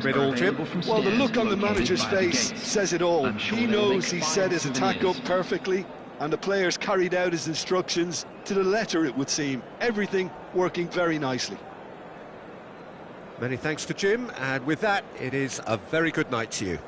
It all, Jim. Well, the look on the manager's face says it all. He knows he set his attack up perfectly, and the players carried out his instructions to the letter, it would seem. Everything working very nicely. Many thanks to Jim, and with that, it is a very good night to you.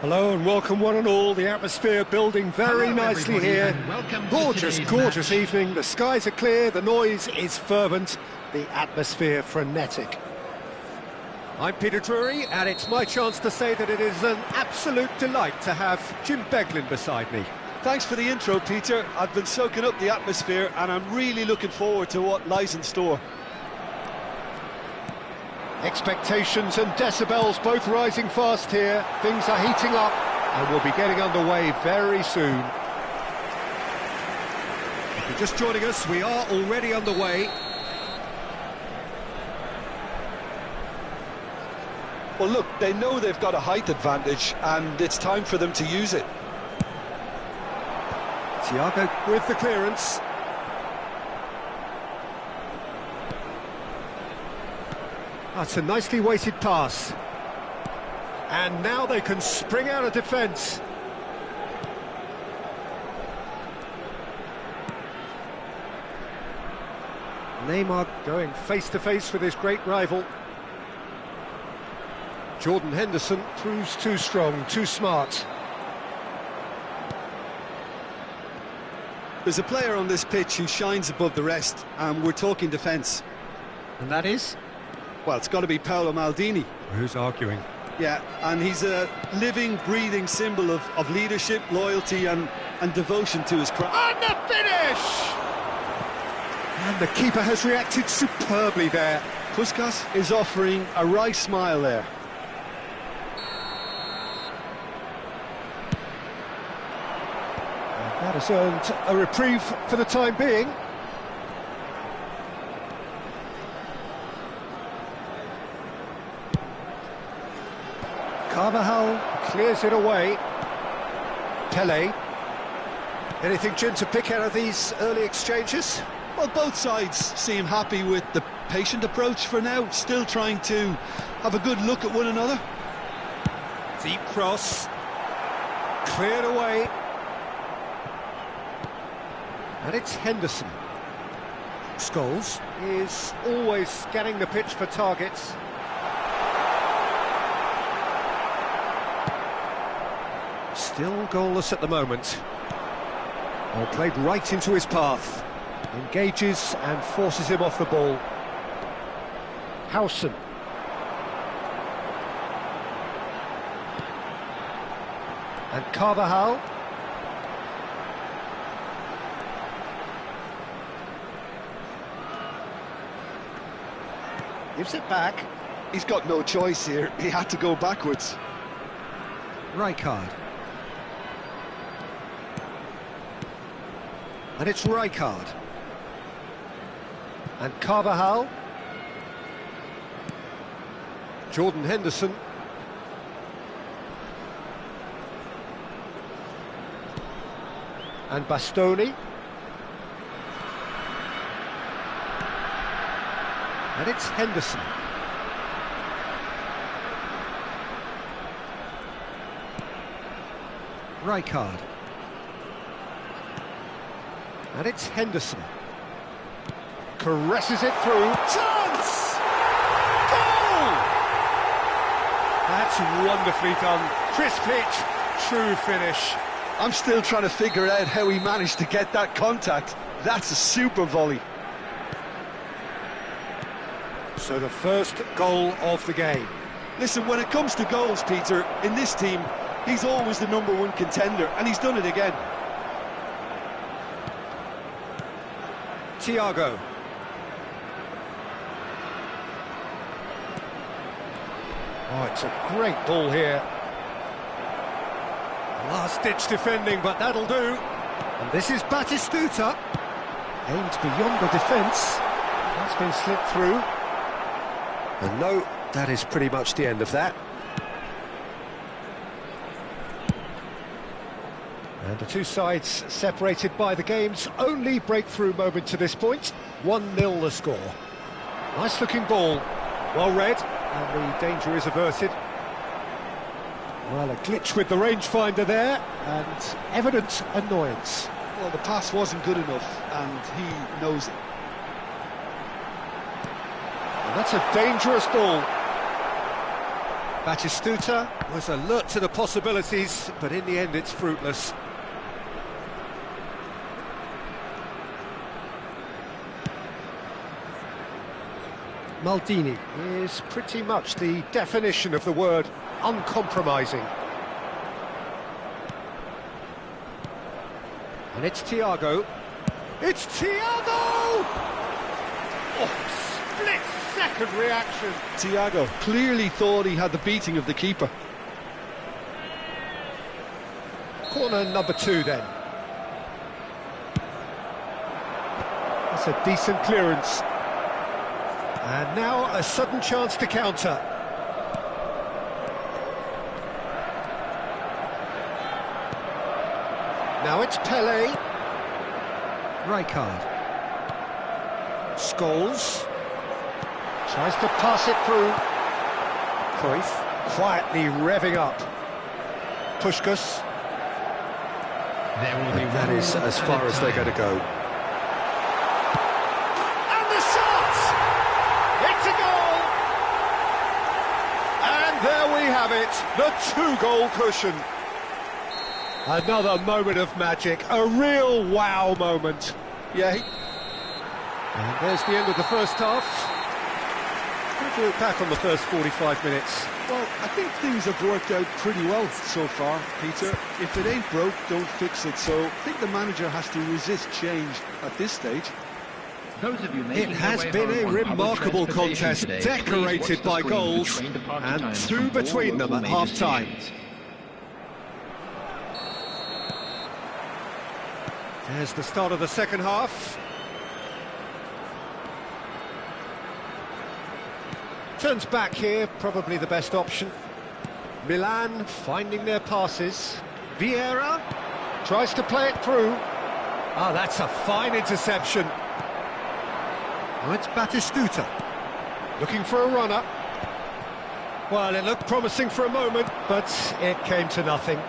Hello and welcome one and all. The atmosphere building very nicely here. Gorgeous, gorgeous evening. The skies are clear, the noise is fervent, the atmosphere frenetic. I'm Peter Drury, and it's my chance to say that it is an absolute delight to have Jim Beglin beside me. Thanks for the intro, Peter. I've been soaking up the atmosphere, and I'm really looking forward to what lies in store. Expectations and decibels both rising fast here. Things are heating up and we'll be getting underway very soon. If you're just joining us, we are already underway. Well, look, they know they've got a height advantage, and it's time for them to use it. Thiago with the clearance. That's a nicely weighted pass. And now they can spring out of defence. Neymar going face-to-face with his great rival. Jordan Henderson proves too strong, too smart. There's a player on this pitch who shines above the rest, and we're talking defence. And that is? Well, it's got to be Paolo Maldini. Who's arguing? Yeah, and he's a living, breathing symbol of leadership, loyalty and devotion to his craft. And the finish! And the keeper has reacted superbly there. Puskas is offering a wry smile there. That has earned a reprieve for the time being. Carvajal clears it away. Pele. Anything, Jim, to pick out of these early exchanges? Well, both sides seem happy with the patient approach for now, still trying to have a good look at one another. Deep cross. Cleared away. And it's Henderson. Scholes is always scanning the pitch for targets. Still goalless at the moment. Ball played right into his path. Engages and forces him off the ball. Howson. And Carvajal. Gives it back. He's got no choice here. He had to go backwards. Rijkaard. And it's Rijkaard. And Carvajal. Jordan Henderson. And Bastoni. And it's Henderson. Rijkaard. And it's Henderson. Caresses it through. Chance! Goal! That's wonderfully done. Crisp hit, true finish. I'm still trying to figure out how he managed to get that contact. That's a super volley. So the first goal of the game. Listen, when it comes to goals, Peter, in this team, he's always the #1 contender, and he's done it again. Thiago. Oh, it's a great ball here. Last-ditch defending, but that'll do. And this is Batistuta. Aimed beyond the defence. That's been slipped through. And no, that is pretty much the end of that. And the two sides separated by the game's only breakthrough moment to this point. 1-0 the score. Nice looking ball. Well read, and the danger is averted. Well, a glitch with the rangefinder there, and evident annoyance. Well, the pass wasn't good enough, and he knows it. And that's a dangerous ball. Batistuta was alert to the possibilities, but in the end it's fruitless. Maldini is pretty much the definition of the word uncompromising. And it's Thiago. It's Thiago! Oh, split-second reaction. Thiago clearly thought he had the beating of the keeper. Corner number 2 then. That's a decent clearance. And now a sudden chance to counter. Now it's Pele. Rijkaard. Scholes. Tries to pass it through. Cruyff quietly revving up. Puskás. And that is as far as they're going to go. And the shot! It's a goal! And there we have it, the 2-goal cushion. Another moment of magic, a real wow moment. Yeah, And there's the end of the first half. We'll look back on the first 45 minutes. well, I think things have worked out pretty well so far, Peter. If it ain't broke, don't fix it. So I think the manager has to resist change at this stage. It has been a remarkable contest, decorated by goals, and 2 between them at half-time. There's the start of the second half. Turns back here, probably the best option. Milan finding their passes. Vieira tries to play it through. Ah, that's a fine interception. Now it's Batistuta. Looking for a runner. Well, it looked promising for a moment, but it came to nothing.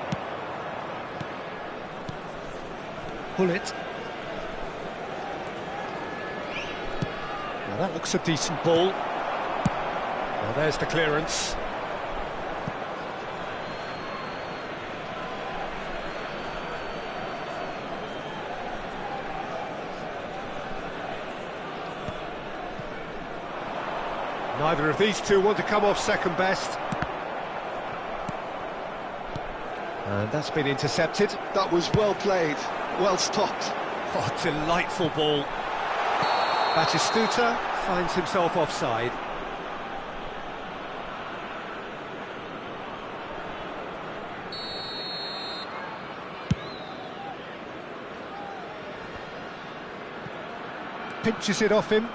Hullet. Now that looks a decent ball. Well, there's the clearance. Neither of these two want to come off second best. And that's been intercepted. That was well played, well stopped. Oh, delightful ball. Batistuta finds himself offside. Pinches it off him.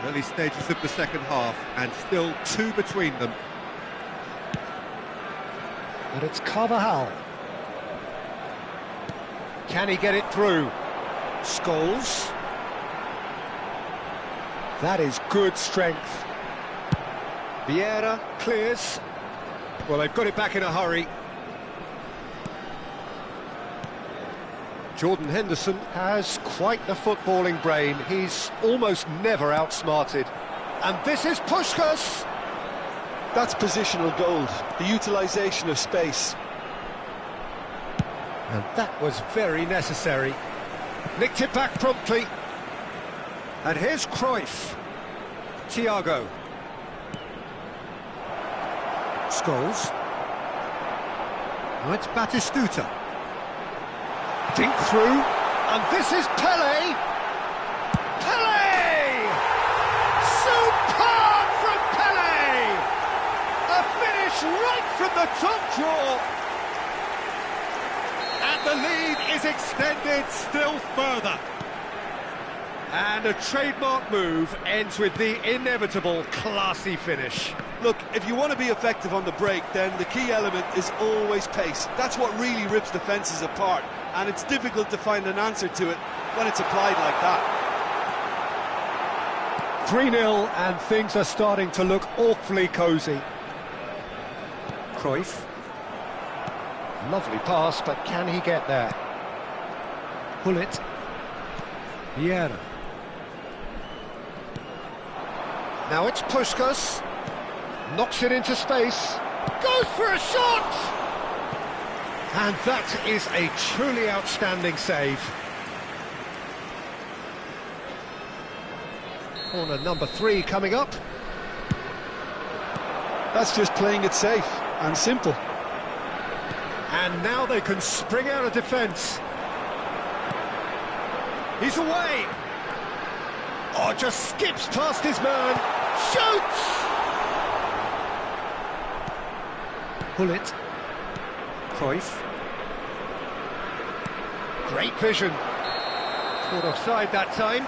Early stages of the second half, and still 2 between them. But it's Carvajal. Can he get it through? Scholes. That is good strength. Vieira clears. Well, they've got it back in a hurry. Jordan Henderson has quite the footballing brain. He's almost never outsmarted. And this is Puskás. That's positional gold, the utilisation of space. And that was very necessary. Nicked it back promptly. And here's Cruyff. Thiago. Scholes. Now it's Batistuta. Dink through, and this is Pelé! Pelé! Superb from Pelé! A finish right from the top draw! And the lead is extended still further. And a trademark move ends with the inevitable classy finish. Look, if you want to be effective on the break, then the key element is always pace. That's what really rips defences apart, and it's difficult to find an answer to it when it's applied like that. 3-0, and things are starting to look awfully cosy. Cruyff. Lovely pass, but can he get there? Hullet. Vieira. Now it's Puskás. Knocks it into space. Goes for a shot! And that is a truly outstanding save. Corner number 3 coming up. That's just playing it safe and simple. And now they can spring out of defence. He's away! Oh, just skips past his man. Shoots! Hullet. Cruyff. Great vision. Caught offside that time.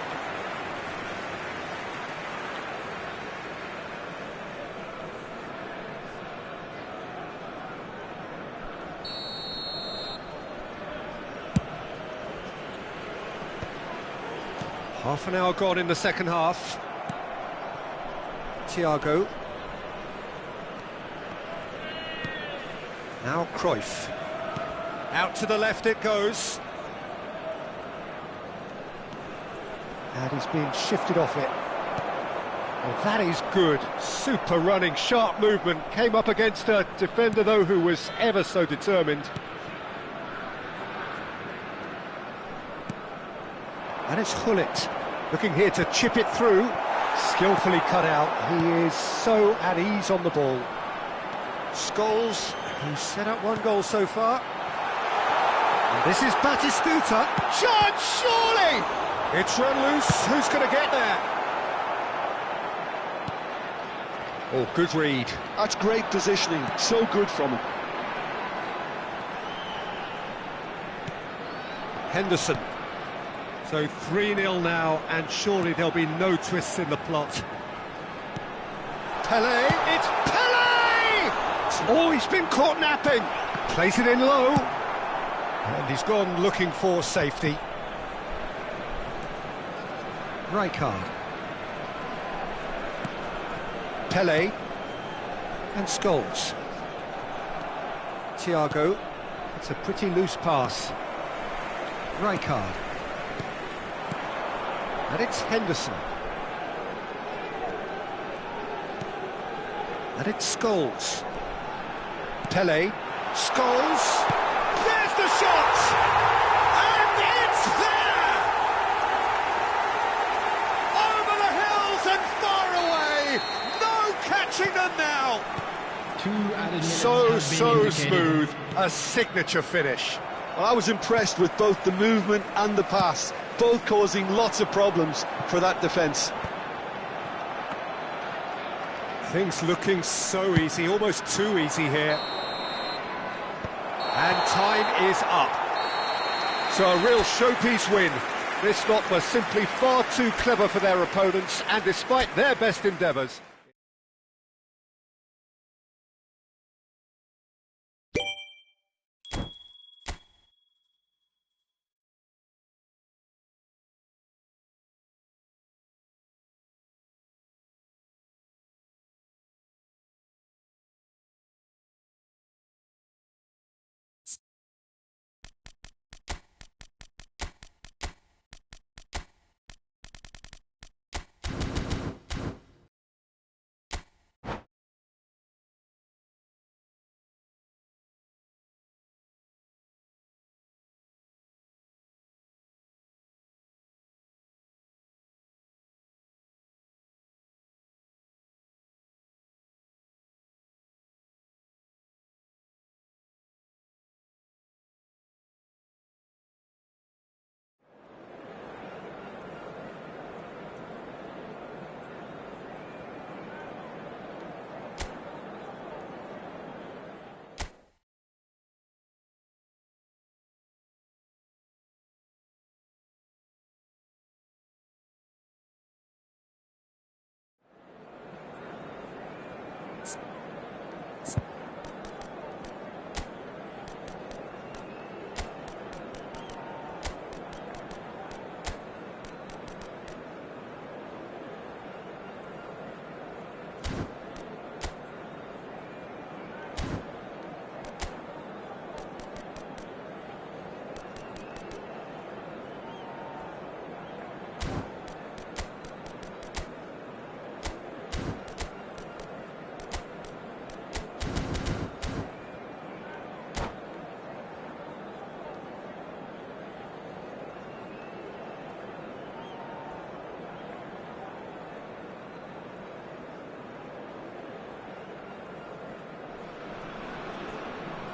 Half an hour gone in the second half. Thiago. Now Cruyff. Out to the left it goes. And he's being shifted off it. Well, that is good. Super running, sharp movement. Came up against a defender, though, who was ever so determined. And it's Hullet. Looking here to chip it through. Skillfully cut out. He is so at ease on the ball. Scholes, who's set up 1 goal so far. And this is Batistuta. Chance, surely! It's run loose. Who's going to get there? Oh, good read. That's great positioning. So good from him. Henderson. So 3-0 now, and surely there'll be no twists in the plot. Pele, it's Pele! Oh, he's been caught napping. Plays it in low. And he's gone looking for safety. Rijkaard. Pele. And Scholes. Thiago. It's a pretty loose pass. Rijkaard. And it's Henderson. And it's Scholes. Pele. Scholes. There's the shot! And it's there! Over the hills and far away! No catching them now! So smooth. A signature finish. Well, I was impressed with both the movement and the pass, both causing lots of problems for that defence. Things looking so easy, almost too easy here. And time is up. So a real showpiece win. This lot were simply far too clever for their opponents, and despite their best endeavours,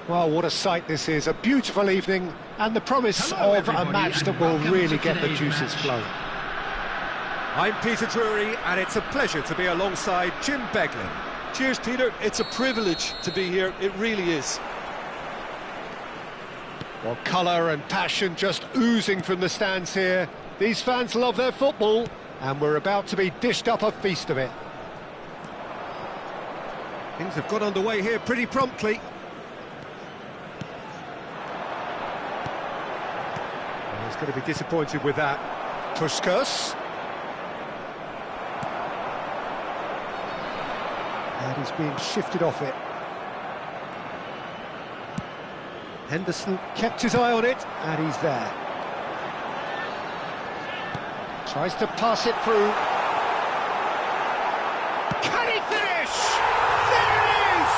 well, what a sight this is. A beautiful evening and the promise of a match that will really get the juices flowing. I'm Peter Drury, and it's a pleasure to be alongside Jim Beglin. Cheers, Peter. It's a privilege to be here. It really is. Well, colour and passion just oozing from the stands here. These fans love their football, and we're about to be dished up a feast of it. Things have got underway here pretty promptly. He's going to be disappointed with that. Puskas. And he's being shifted off it. Henderson kept his eye on it, and he's there. Tries to pass it through. Can he finish? There it is!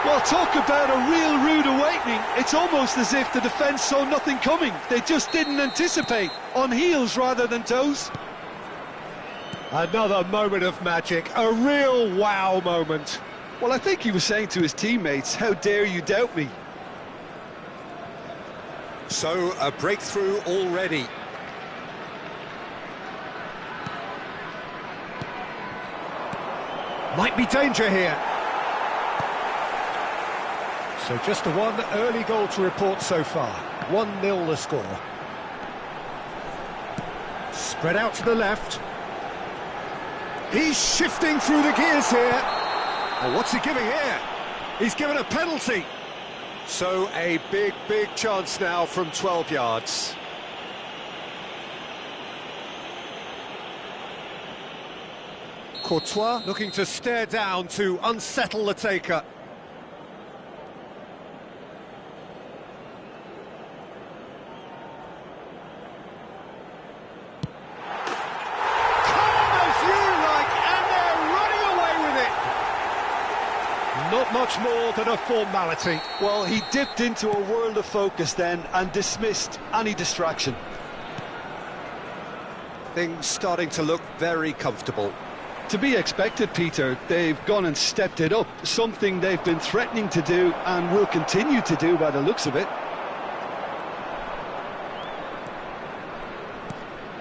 Well, talk about a real rude awakening. It's almost as if the defence saw nothing coming. They just didn't anticipate, on heels rather than toes. Another moment of magic, a real wow moment. Well, I think he was saying to his teammates, how dare you doubt me? So, a breakthrough already. Might be danger here. So just the one early goal to report so far. 1-0 the score. Spread out to the left. He's shifting through the gears here. Oh, what's he giving here? He's given a penalty. So a big chance now from 12 yards. Courtois looking to stare down to unsettle the taker. Not much more than a formality. Well, he dipped into a world of focus then and dismissed any distraction. Things starting to look very comfortable. To be expected, Peter. They've gone and stepped it up, something they've been threatening to do and will continue to do by the looks of it.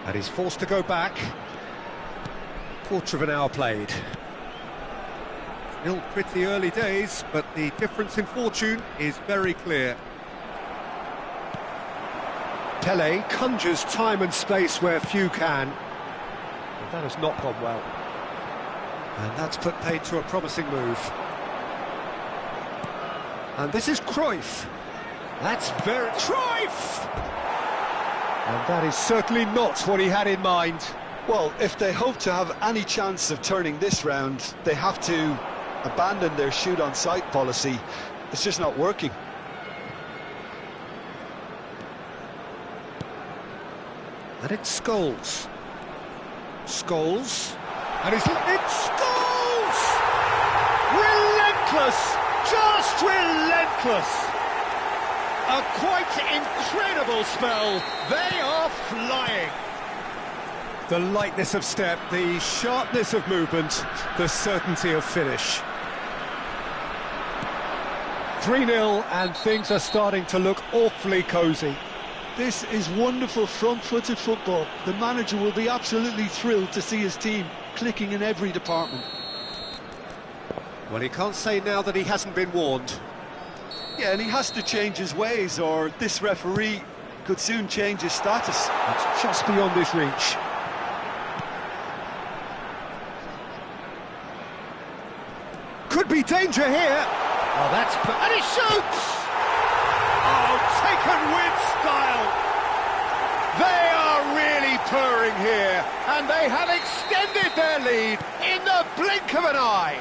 And he's forced to go back. Quarter of an hour played. Still pretty early days, but the difference in fortune is very clear. Pele conjures time and space where few can. But that has not gone well. And that's put paid to a promising move. And this is Cruyff. That's very... Cruyff! And that is certainly not what he had in mind. Well, if they hope to have any chance of turning this round, they have to abandon their shoot-on-sight policy. It's just not working. And it's Scholes. Scholes. And it's Scholes! Relentless! Just relentless! A quite incredible spell. They are flying. The lightness of step, the sharpness of movement, the certainty of finish. 3-0 and things are starting to look awfully cosy. This is wonderful front-footed football. The manager will be absolutely thrilled to see his team clicking in every department. Well, he can't say now that he hasn't been warned. Yeah, and he has to change his ways, or this referee could soon change his status. It's just beyond his reach. Could be danger here. Oh, that's... And he shoots! Oh, taken with style. They are really purring here, and they have extended their lead in the blink of an eye.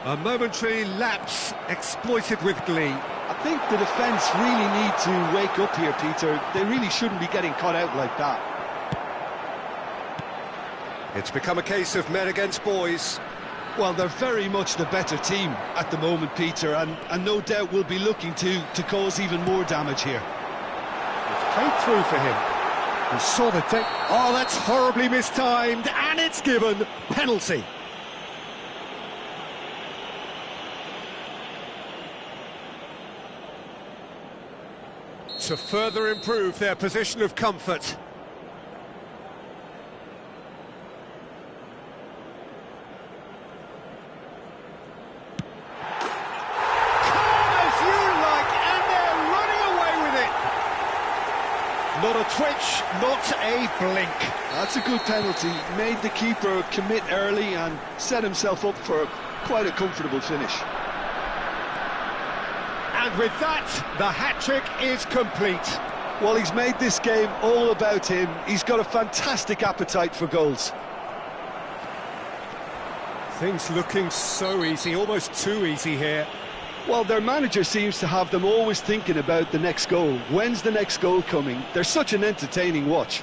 A momentary lapse exploited with glee. I think the defence really need to wake up here, Peter. They really shouldn't be getting caught out like that. It's become a case of men against boys. Well, they're very much the better team at the moment, Peter, and no doubt will be looking to cause even more damage here. It's played through for him. He saw the... Oh, that's horribly mistimed, and it's given. Penalty. To further improve their position of comfort. Not a twitch, not a blink. That's a good penalty. Made the keeper commit early and set himself up for quite a comfortable finish. And with that, the hat-trick is complete. Well, he's made this game all about him. He's got a fantastic appetite for goals. Things looking so easy, almost too easy here. Well, their manager seems to have them always thinking about the next goal. When's the next goal coming? They're such an entertaining watch.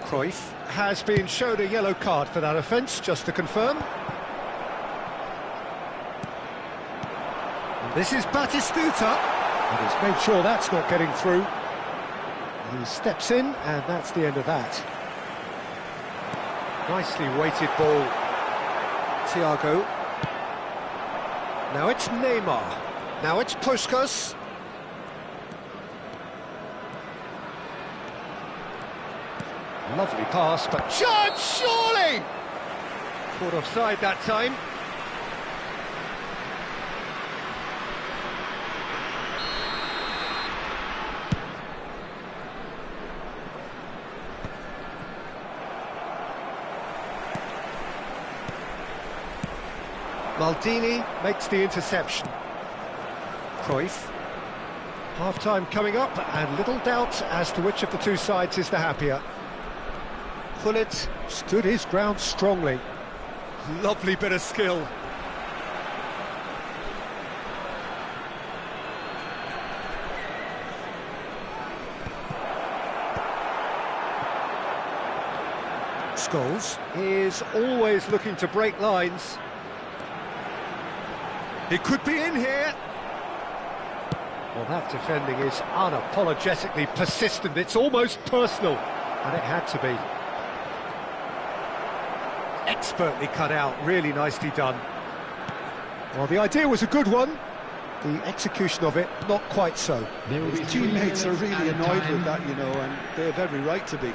Cruyff has been shown a yellow card for that offence, just to confirm. And this is Batistuta, and he's made sure that's not getting through. He steps in, and that's the end of that. Nicely weighted ball. Thiago. Now it's Neymar. Now it's Puskas. Lovely pass, but chance, surely! Caught offside that time. Maldini makes the interception. Cruyff. Half-time coming up, and little doubt as to which of the two sides is the happier. Gullit stood his ground strongly. Lovely bit of skill. Scholes is always looking to break lines. He could be in here. Well, that defending is unapologetically persistent. It's almost personal, and it had to be. Expertly cut out, really nicely done. Well, the idea was a good one. The execution of it, not quite so. His teammates are really annoyed with that, you know, and they have every right to be.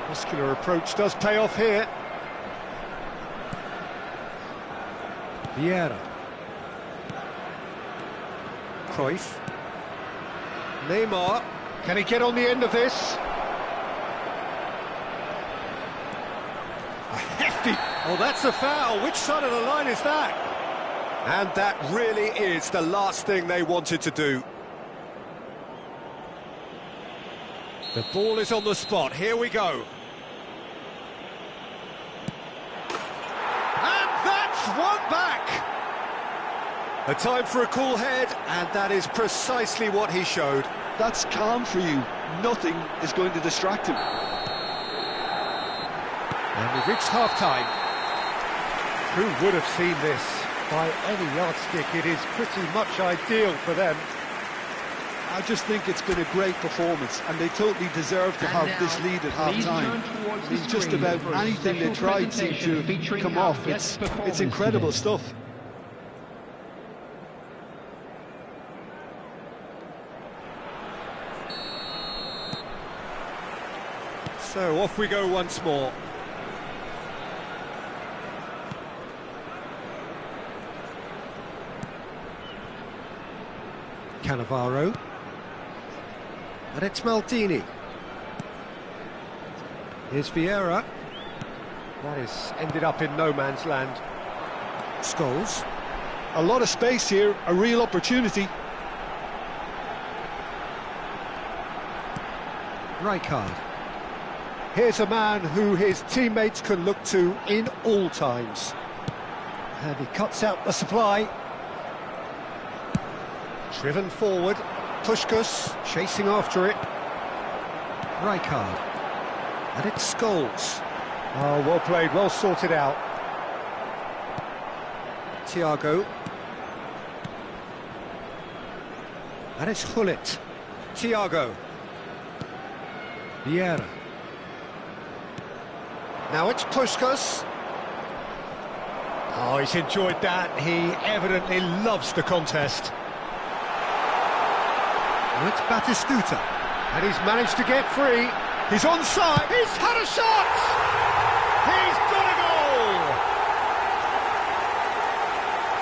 Muscular approach does pay off here. Vieira. Cruyff. Neymar. Can he get on the end of this? A hefty... Oh, that's a foul. Which side of the line is that? And that really is the last thing they wanted to do. The ball is on the spot. Here we go. One back! A time for a cool head, and that is precisely what he showed. That's calm for you. Nothing is going to distract him. And we've reached half-time. Who would have seen this? By any yardstick, it is pretty much ideal for them. I just think it's been a great performance, and they totally deserve to have this lead at half-time. I mean, just about anything they tried seemed to have come off. It's incredible stuff. So off we go once more. Cannavaro. And it's Maldini. Here's Vieira. That is ended up in no man's land. Scholes. A lot of space here, a real opportunity. Rijkaard. Here's a man who his teammates can look to in all times. And he cuts out the supply. Driven forward. Puskás chasing after it. Rijkaard. And it's Scholes. Oh, well played, well sorted out. Thiago. And it's Gullit. Thiago. Vieira. Now it's Puskás. Oh, he's enjoyed that. He evidently loves the contest. Well, it's Batistuta, and he's managed to get free. He's onside. He's had a shot. He's got a goal.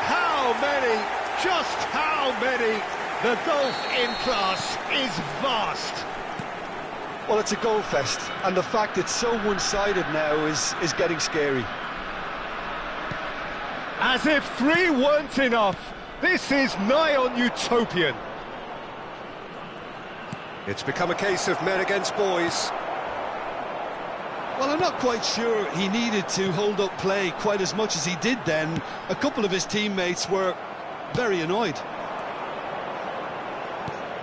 How many? Just how many? The gulf in class is vast. Well, it's a goal fest, and the fact it's so one-sided now is getting scary. As if three weren't enough, this is nigh on utopian. It's become a case of men against boys. Well, I'm not quite sure he needed to hold up play quite as much as he did then. A couple of his teammates were very annoyed.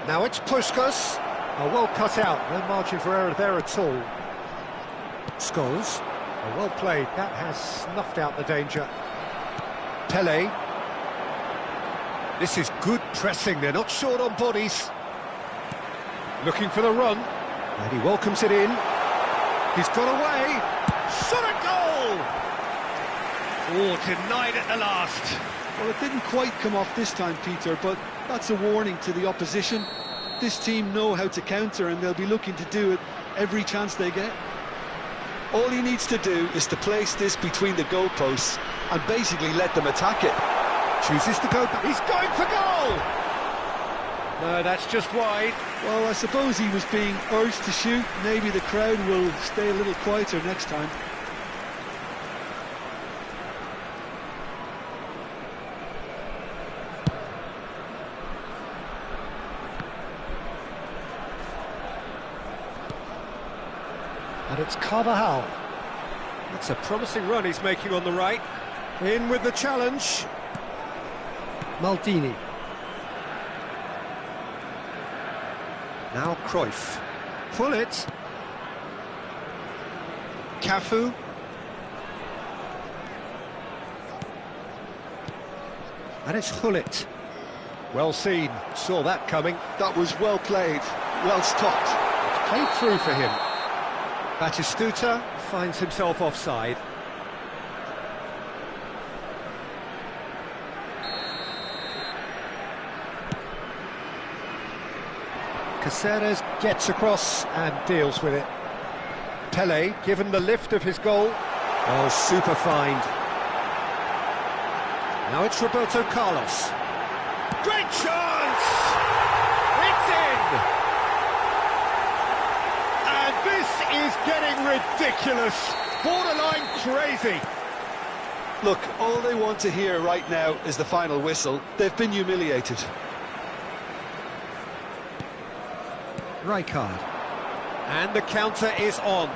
Now it's Puskás. Oh, well cut out, no margin for error there at all. Scholes. Oh, well played, that has snuffed out the danger. Pelé. This is good pressing, they're not short on bodies. Looking for the run, and he welcomes it in. He's got away. Shot a goal! Oh, denied at the last. Well, it didn't quite come off this time, Peter, but that's a warning to the opposition. This team know how to counter, and they'll be looking to do it every chance they get. All he needs to do is to place this between the goalposts and basically let them attack it. Chooses to go back. He's going for goal! No, that's just wide. Well, I suppose he was being urged to shoot. Maybe the crowd will stay a little quieter next time. it's Carvajal. It's a promising run he's making on the right. In with the challenge. Maldini. Now Cruyff. Pull it. Cafu. And it's Hullet. Well seen, saw that coming. That was well played, well stopped. It's played through for him. Batistuta finds himself offside. Caceres gets across and deals with it. Pele given the lift of his goal. Oh, super find. Now it's Roberto Carlos. Great chance! It's in! And this is getting ridiculous. Borderline crazy. Look, all they want to hear right now is the final whistle. They've been humiliated. Rijkaard. And the counter is on.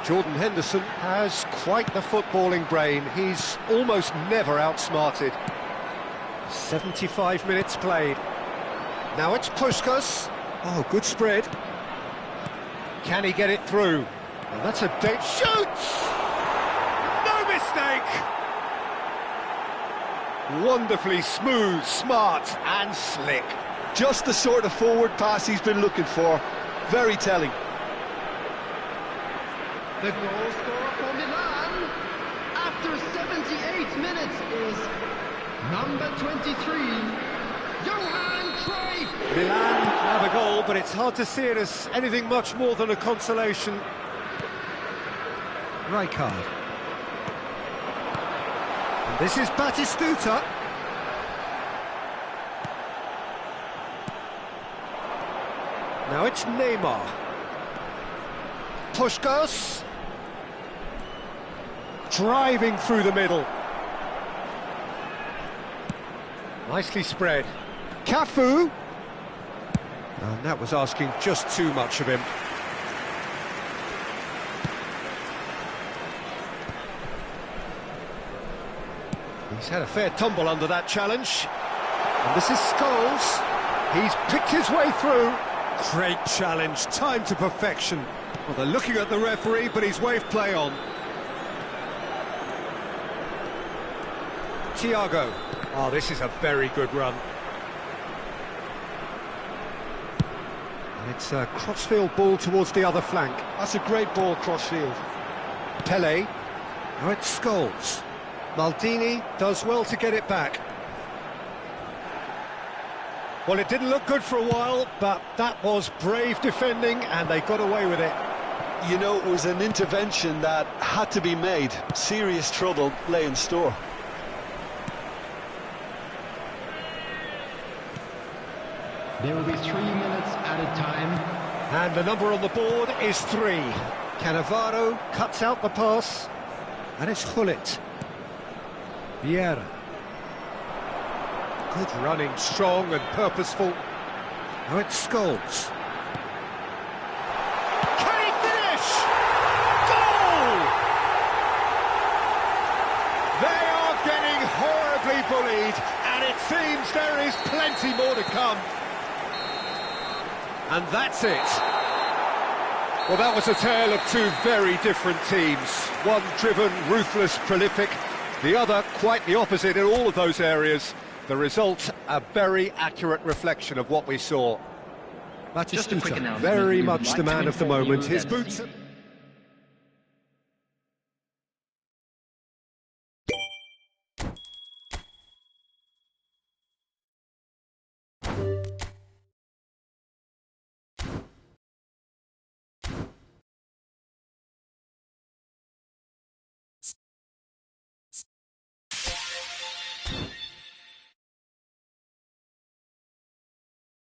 Jordan Henderson has quite the footballing brain. He's almost never outsmarted. 75 minutes played. Now it's Puskás. Oh, good spread. Can he get it through? Well, that's a dead shoots! No mistake! Wonderfully smooth, smart and slick. Just the sort of forward pass he's been looking for. Very telling. The goal scorer for Milan after 78 minutes is number 23, Johan Cruyff. Milan have a goal, but it's hard to see it as anything much more than a consolation. Rijkaard. And this is Batistuta. Now it's Neymar. Puskás. Driving through the middle. Nicely spread. Cafu. And that was asking just too much of him. He's had a fair tumble under that challenge. And this is Scholes. He's picked his way through. Great challenge, time to perfection. Well, they're looking at the referee, but he's waved play on. Thiago. Oh, this is a very good run. And it's a crossfield ball towards the other flank. That's a great ball crossfield. Pele. Now it's Scholes. Maldini does well to get it back. Well, it didn't look good for a while, but that was brave defending, and they got away with it. You know, it was an intervention that had to be made. Serious trouble lay in store. There will be 3 minutes added time. And the number on the board is 3. Cannavaro cuts out the pass. And it's Hullet. Vieira. Good running, strong and purposeful. Now it's Scholes. Can he finish? Goal! They are getting horribly bullied, and it seems there is plenty more to come. And that's it. Well, that was a tale of two very different teams. One driven, ruthless, prolific. The other quite the opposite in all of those areas. The result, a very accurate reflection of what we saw. Batistuta, very much the man of the moment. His boots...